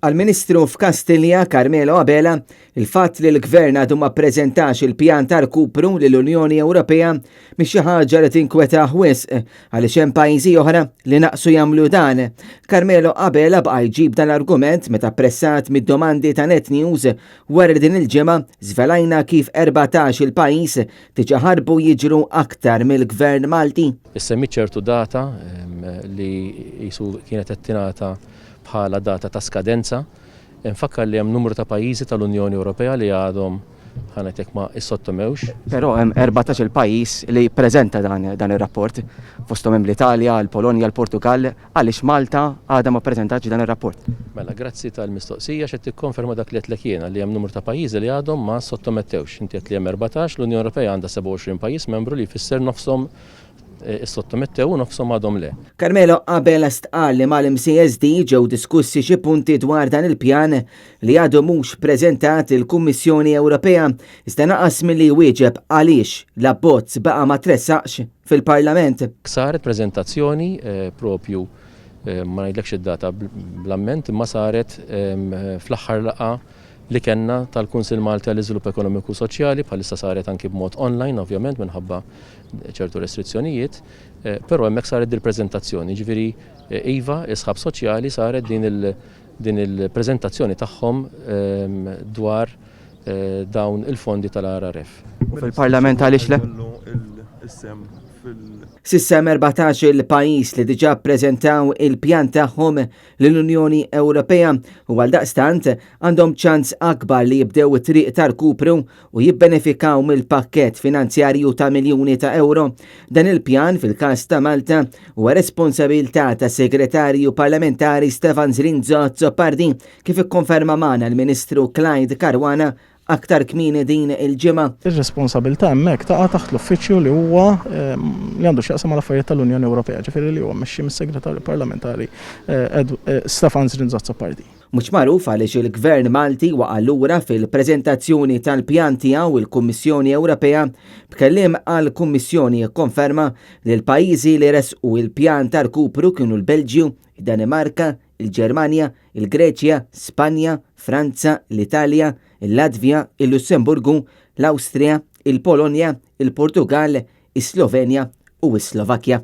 Għal-Ministru f'Kastilja Carmelo Abela, il-fatt li l-Gvern għadu ma ppreżentax il-pjan ta' rkupru lill-Unjoni Ewropea mhix xi ħaġa li tinkwetah wisq għaliex hemm pajjiżi oħra li naqsu jagħmlu dan. Carmelo Abela bqa' jġib dan l-argument meta pressat mid-domandi ta' Net News wara din il-ġimgħa żvelajna kif 14 il-pajjiż diġà ħarbu jiġru aktar mill-Gvern Malti. Issemmi ċertu data li jisu kienet attinata bħala data ta' skadenza. Nfakkar li hemm numru ta' pajjiżi tal-Unjoni Ewropea li għadhom ħanetek ma issottomewx. Però hemm 14 il-pajjiż li jippreżenta dan ir-rapport. Fosthom hemm l-Italja, l-Polonja, l-Portugal, għaliex Malta għadha ma ppreżentax dan ir-rapport. Mela, grazzi tal-mistoqsija x'qed tikkonferma dak li qed jiena li hemm numru ta' pajjiżi li għadhom ma sottomettewx. Inti qed li hemm 14, l-Unjoni Ewropea għandha 27 pajjiż membru li jfisser nofshom is-sottomettew u nofshom għadhom le. Carmelo Abela stqal li mal-MCSD ġew diskussi xi punti dwar dan il-pjan li għadu mhux ppreżentat il-Kummissjoni Ewropea iżda naqas milli wieġeb għaliex l-abbozz baqa' ma tressaqx fil-Parlament. Saret preżentazzjoni propju ma ngħidlekx id-data bl-amment imma saret fl-aħħar laqgħa li kellna tal-Kunsill Malti għall-Iżvilupp Ekonomiku Soċjali bħalissa saret anki b'mod online ovvjament minħabba ċertu restrizzjonijiet, però hemmhekk saret il-preżentazzjoni. Ġifieri iva isħab soċjali saret din il-preżentazzjoni tagħhom dwar dawn il-fondi tal-RRF. Fil-Parlament għaliex le? S'issa 14 il-pajjiż li diġà ppreżentaw il-pjan tagħhom lill-Unjoni Ewropea u għaldaqstant għandhom ċans akbar li jibdew it-triq ta' rkupru u jibbenefikaw mill-pakkett finanzjarju ta' miljuni ta' euro. Dan il-pjan fil-każ ta' Malta huwa responsabilità ta' Segretarju Parlamentari Stefan Zrinzo Zoppardi kif ikkonferma magħna l-Ministru Clyde Caruana aktar kmieni din il-ġimgħa. Ir-responsabilità hemmhekk taqa' taħt l-uffiċċju li huwa li għandu x'jaqsam mal-affarijiet tal-Unjoni Ewropea, ġifieri li huwa mmexxi mis-Segretarju Parlamentari Stefan Zrinzo Zoppardi. Mhux magħruf għaliex il-Gvern Malti waqa' lura fil-preżentazzjoni tal-pjan tiegħu il-Kummissjoni Ewropea b'kellim għall-Kummissjoni ikkonferma li l-pajjiżi li resqu il-pjan ta' rkupru kienu l-Belġju, id-Danimarka, il-Ġermanja, il-Greċja, Spanja, Franza, l-Italja, il-Latvja, il-Lussemburgu, l-Awstrija, il-Polonja, il-Portugal, is-Slovenja u s-Slovakkja.